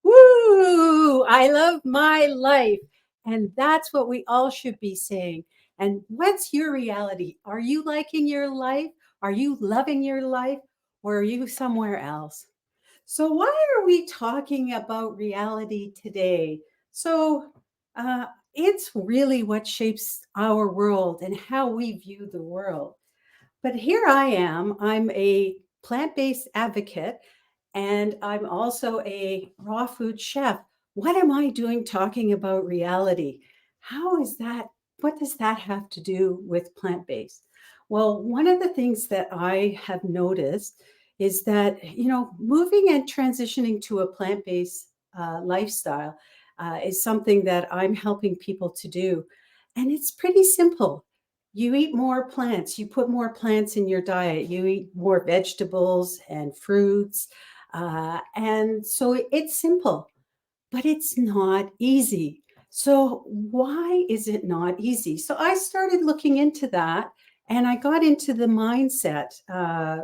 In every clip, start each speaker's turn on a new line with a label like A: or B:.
A: Woo! I love my life. And that's what we all should be saying. And what's your reality? Are you liking your life? Are you loving your life? Or are you somewhere else? So, why are we talking about reality today? So, uh, it's really what shapes our world and how we view the world. But here I am, I'm a plant based advocate and I'm also a raw food chef. What am I doing talking about reality? How is that? What does that have to do with plant based? Well, one of the things that I have noticed is that, moving and transitioning to a plant based lifestyle is something that I'm helping people to do. And it's pretty simple. You eat more plants, you put more plants in your diet, you eat more vegetables and fruits and so it's simple, but it's not easy. So, why is it not easy? So, I started looking into that and I got into the mindset,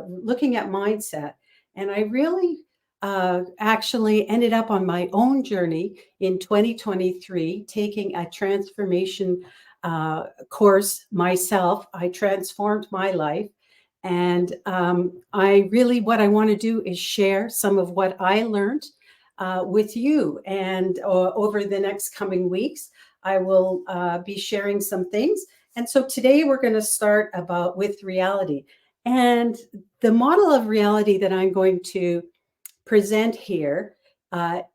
A: looking at mindset. And I really actually ended up on my own journey in 2023, taking a transformation course myself. I transformed my life. And what I want to do is share some of what I learned with you. And over the next coming weeks, I will be sharing some things. And so today we're going to start with reality. And the model of reality that I'm going to present here,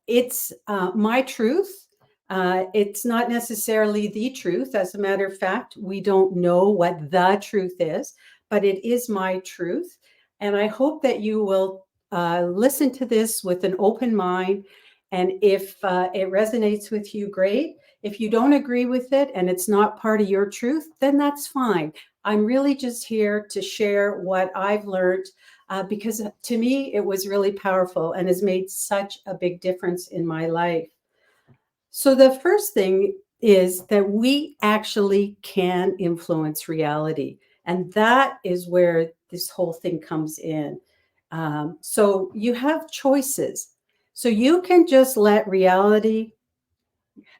A: it's my truth. It's not necessarily the truth. As a matter of fact, we don't know what the truth is, but it is my truth. And I hope that you will listen to this with an open mind. And if it resonates with you, great. If you don't agree with it and it's not part of your truth, then that's fine. I'm really just here to share what I've learned because to me, it was really powerful and has made such a big difference in my life. So the first thing is that we actually can influence reality. And that is where this whole thing comes in. So you have choices. So you can just let reality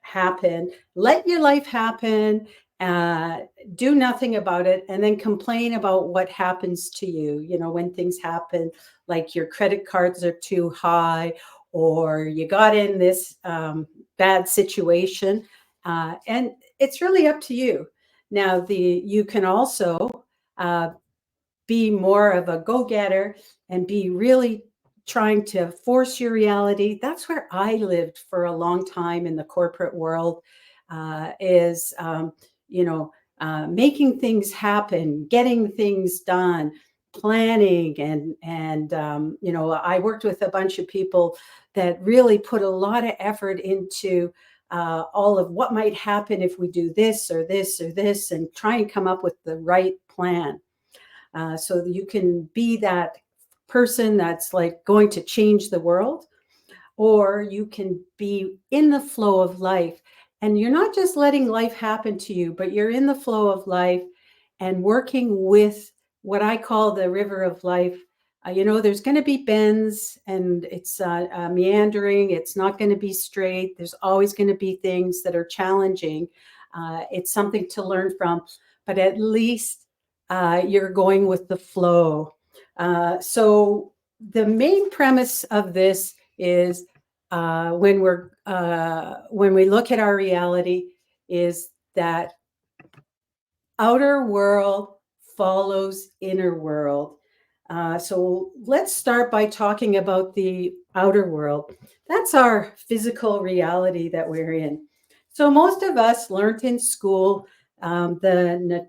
A: happen, let your life happen, uh, do nothing about it, and then complain about what happens to you. When things happen, like your credit cards are too high, or you got in this bad situation, and it's really up to you. Now, you can also uh, be more of a go-getter and be really trying to force your reality. That's where I lived for a long time in the corporate world, is making things happen, getting things done, planning, and I worked with a bunch of people that really put a lot of effort into all of what might happen if we do this or this or this, and try and come up with the right plan. So that you can be that person that's like going to change the world, or you can be in the flow of life. And you're not just letting life happen to you, but you're in the flow of life and working with what I call the river of life. There's going to be bends and it's meandering. It's not going to be straight. There's always going to be things that are challenging. It's something to learn from, but at least you're going with the flow. So the main premise of this is when we look at our reality, is that outer world follows inner world. So let's start by talking about the outer world. That's our physical reality that we're in. So most of us learned in school the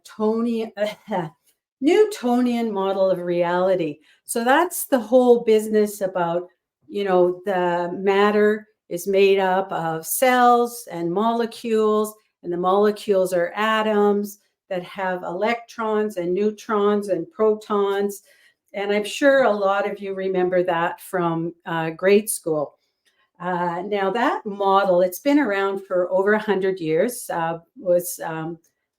A: Newtonian model of reality. So that's the whole business about, the matter is made up of cells and molecules, and the molecules are atoms that have electrons and neutrons and protons. And I'm sure a lot of you remember that from grade school. Now that model, it's been around for over 100 years, was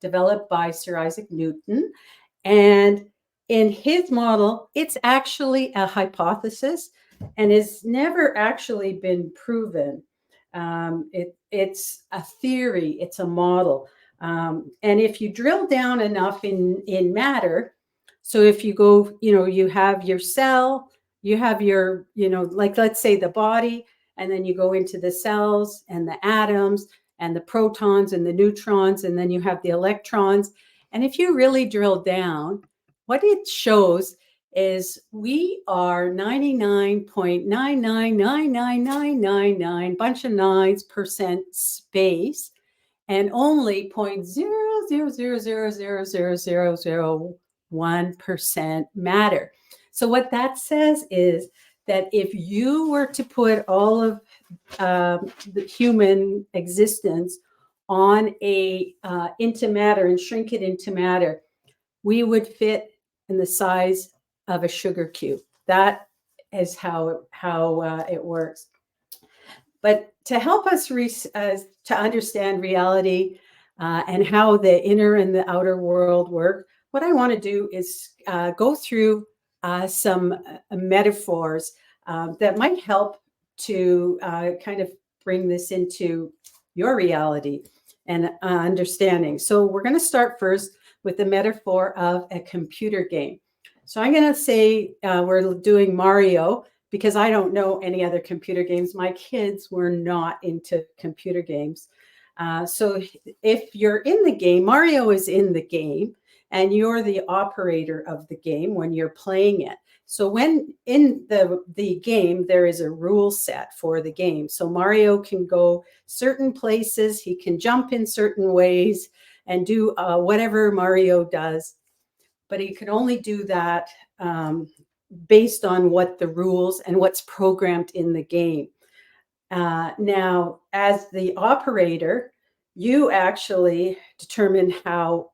A: developed by Sir Isaac Newton. And in his model, it's actually a hypothesis and has never actually been proven. It's a theory, it's a model. And if you drill down enough in matter, so if you go, you have your cell, you have your, like let's say the body, and then you go into the cells and the atoms and the protons and the neutrons, and then you have the electrons. And if you really drill down, what it shows is we are 99.9999999 bunch of nines percent space and only 0.00000001% matter. So what that says is that if you were to put all of the human existence on into matter and shrink it into matter, we would fit in the size of a sugar cube. That is how it works. But to help us to understand reality and how the inner and the outer world work, what I want to do is go through some metaphors that might help to kind of bring this into your reality and understanding. So we're going to start first with the metaphor of a computer game. So I'm going to say we're doing Mario because I don't know any other computer games. My kids were not into computer games. So if you're in the game, Mario is in the game, and you're the operator of the game when you're playing it. So when in the game, there is a rule set for the game. So Mario can go certain places, he can jump in certain ways and do whatever Mario does, but he can only do that based on what the rules and what's programmed in the game. Now, as the operator, you actually determine how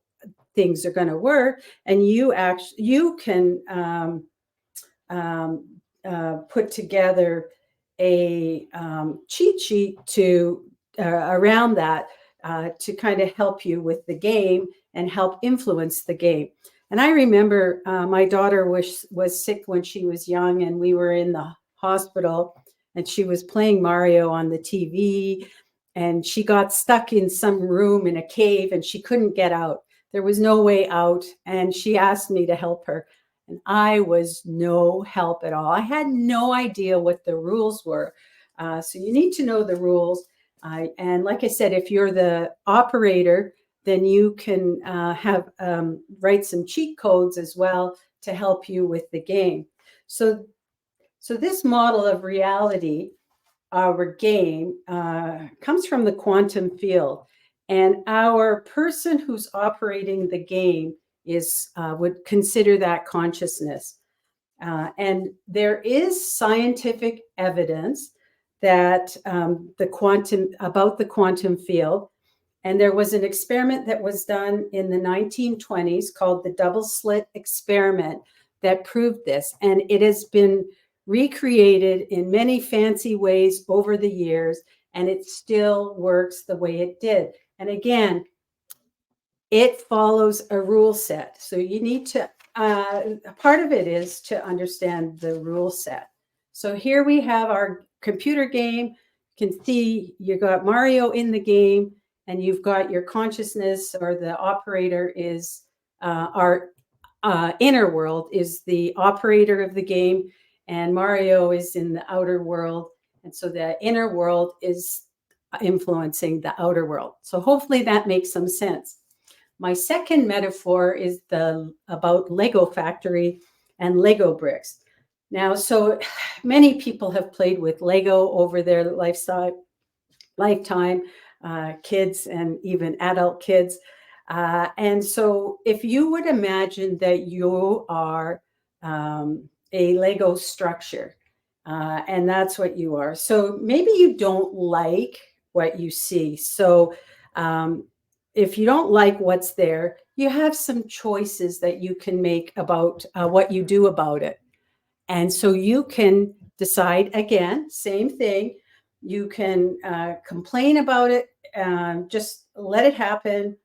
A: things are going to work, and you can put together a cheat sheet to around that to kind of help you with the game and help influence the game. And I remember my daughter was sick when she was young, and we were in the hospital, and she was playing Mario on the TV, and she got stuck in some room in a cave, and she couldn't get out. There was no way out, and she asked me to help her. And I was no help at all. I had no idea what the rules were. So you need to know the rules. And like I said, if you're the operator, then you can write some cheat codes as well to help you with the game. So this model of reality, our game, comes from the quantum field. And our person who's operating the game would consider that consciousness. And there is scientific evidence that about the quantum field. And there was an experiment that was done in the 1920s called the double slit experiment that proved this. And it has been recreated in many fancy ways over the years, and it still works the way it did. And again, it follows a rule set. So you need to, part of it is to understand the rule set. So here we have our computer game. You can see you got Mario in the game, and you've got your consciousness, or the operator is our inner world is the operator of the game, and Mario is in the outer world. And so the inner world is influencing the outer world. So hopefully that makes some sense. My second metaphor is about Lego factory and Lego bricks. Now, so many people have played with Lego over their lifetime, kids and even adult kids. And so if you would imagine that you are a Lego structure, and that's what you are. So maybe you don't like what you see. So um, if you don't like what's there, you have some choices that you can make about what you do about it. And so you can decide again, same thing. You can complain about it, just let it happen,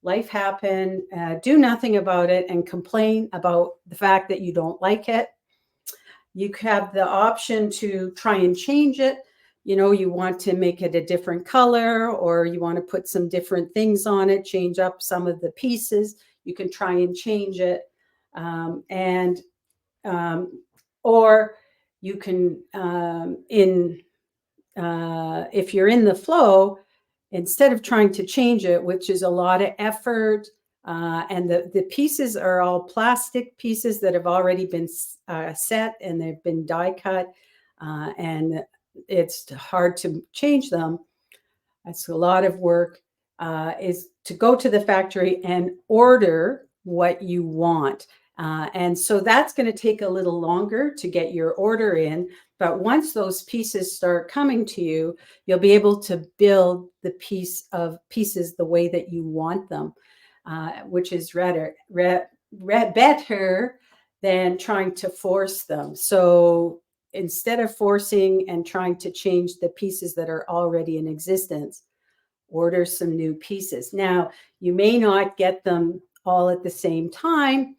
A: life happen, do nothing about it, and complain about the fact that you don't like it. You have the option to try and change it. You know, you want to make it a different color, or you want to put some different things on it, change up some of the pieces. You can try and change it. And um, or you can if you're in the flow, instead of trying to change it, which is a lot of effort, and the pieces are all plastic pieces that have already been set and they've been die cut, and it's hard to change them. That's a lot of work, is to go to the factory and order what you want. And so that's going to take a little longer to get your order in. But once those pieces start coming to you, you'll be able to build the pieces the way that you want them, which is better than trying to force them. So instead of forcing and trying to change the pieces that are already in existence, order some new pieces. Now, you may not get them all at the same time,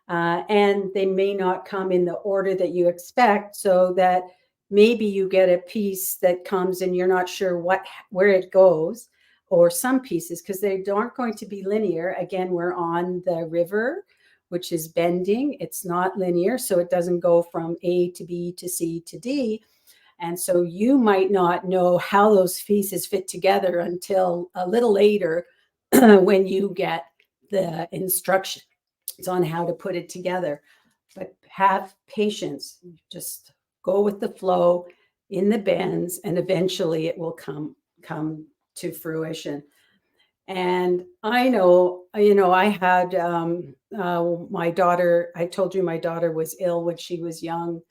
A: and they may not come in the order that you expect, so that maybe you get a piece that comes and you're not sure where it goes, or some pieces, because they aren't going to be linear. Again, we're on the river, which is bending. It's not linear, so it doesn't go from A to B to C to D. And so you might not know how those pieces fit together until a little later when you get the instructions on how to put it together. But have patience. Just go with the flow in the bends, and eventually it will come to fruition. And I know, I had my daughter. I told you my daughter was ill when she was young.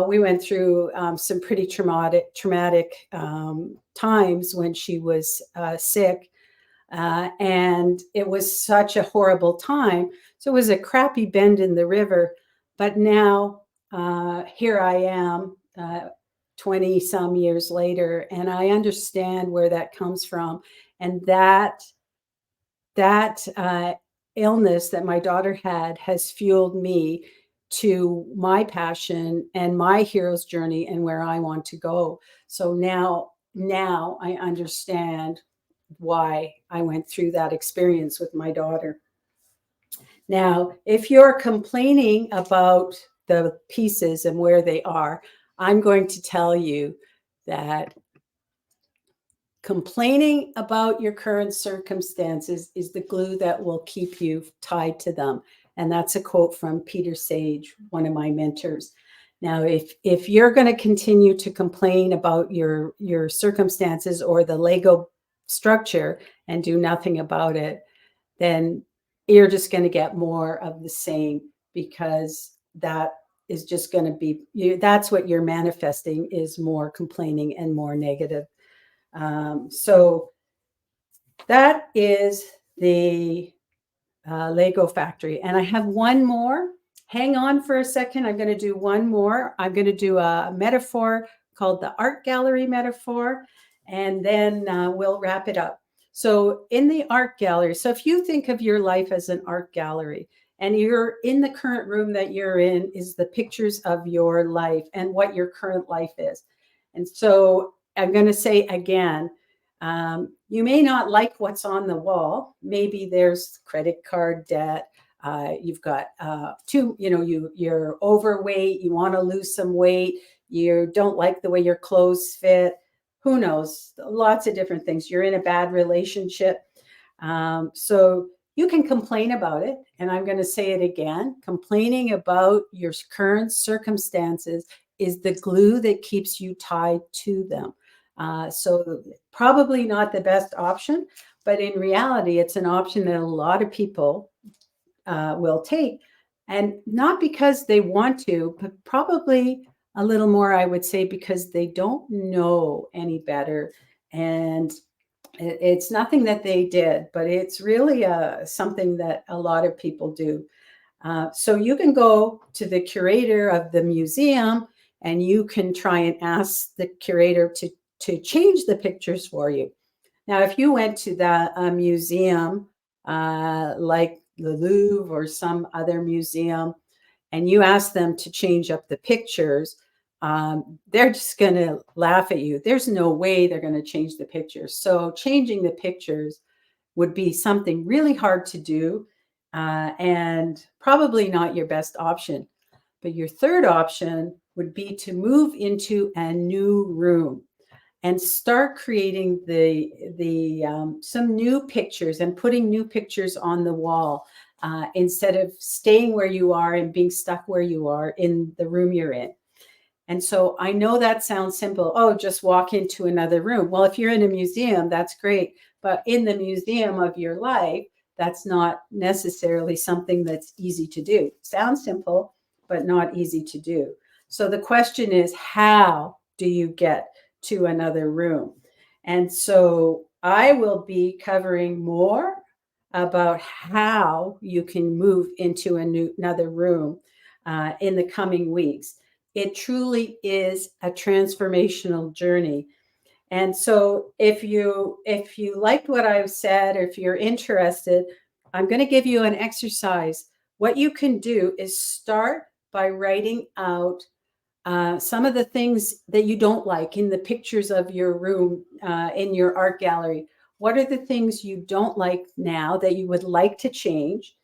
A: We went through some pretty traumatic times when she was sick, and it was such a horrible time. So it was a crappy bend in the river. But now here I am, 20 some years later, and I understand where that comes from. And that illness that my daughter had has fueled me to my passion and my hero's journey and where I want to go. So now I understand why I went through that experience with my daughter. Now, if you're complaining about the pieces and where they are, I'm going to tell you that complaining about your current circumstances is the glue that will keep you tied to them. And that's a quote from Peter Sage, one of my mentors. Now, if you're going to continue to complain about your circumstances or the Lego structure and do nothing about it, then you're just going to get more of the same, because that is just going to be that's what you're manifesting, is more complaining and more negative. So that is the Lego factory. And I have one more. Hang on for a second. I'm going to do one more. I'm going to do a metaphor called the art gallery metaphor, and then we'll wrap it up. So in the art gallery, so if you think of your life as an art gallery, and you're in the current room that you're in is the pictures of your life and what your current life is. And so I'm going to say again, you may not like what's on the wall. Maybe there's credit card debt. You've got you're overweight. You want to lose some weight. You don't like the way your clothes fit. Who knows? Lots of different things. You're in a bad relationship. So you can complain about it. And I'm going to say it again. Complaining about your current circumstances is the glue that keeps you tied to them. So probably not the best option, But in reality, it's an option that a lot of people will take. And not because they want to, but probably a little more, I would say, because they don't know any better. And it's nothing that they did, but it's really something that a lot of people do. So you can go to the curator of the museum and you can try and ask the curator to change the pictures for you. Now, if you went to the museum like the Louvre or some other museum and you ask them to change up the pictures, they're just going to laugh at you. There's no way they're going to change the pictures. So changing the pictures would be something really hard to do and probably not your best option. But your third option would be to move into a new room and start creating the some new pictures and putting new pictures on the wall instead of staying where you are and being stuck where you are in the room you're in. And so I know that sounds simple. Oh, just walk into another room. Well, if you're in a museum, that's great. But in the museum of your life, that's not necessarily something that's easy to do. Sounds simple, but not easy to do. So the question is, how do you get to another room? And so I will be covering more about how you can move into another room in the coming weeks. It truly is a transformational journey. And so if you liked what I've said, or if you're interested, I'm going to give you an exercise. What you can do is start by writing out some of the things that you don't like in the pictures of your room in your art gallery. What are the things you don't like now that you would like to change?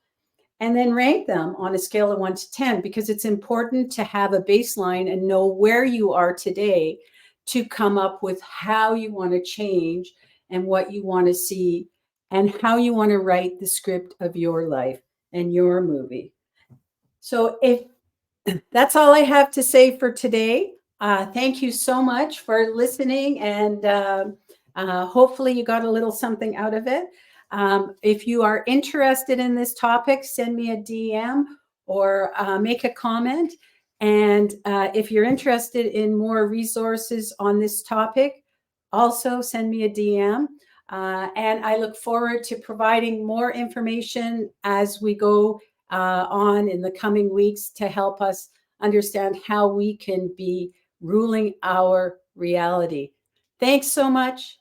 A: And then rank them on a scale of 1 to 10, because it's important to have a baseline and know where you are today to come up with how you want to change and what you want to see and how you want to write the script of your life and your movie. So if that's all I have to say for today. Thank you so much for listening, and hopefully you got a little something out of it. If you are interested in this topic, send me a DM or make a comment. And if you're interested in more resources on this topic, also send me a DM. And I look forward to providing more information as we go on in the coming weeks to help us understand how we can be ruling our reality. Thanks so much.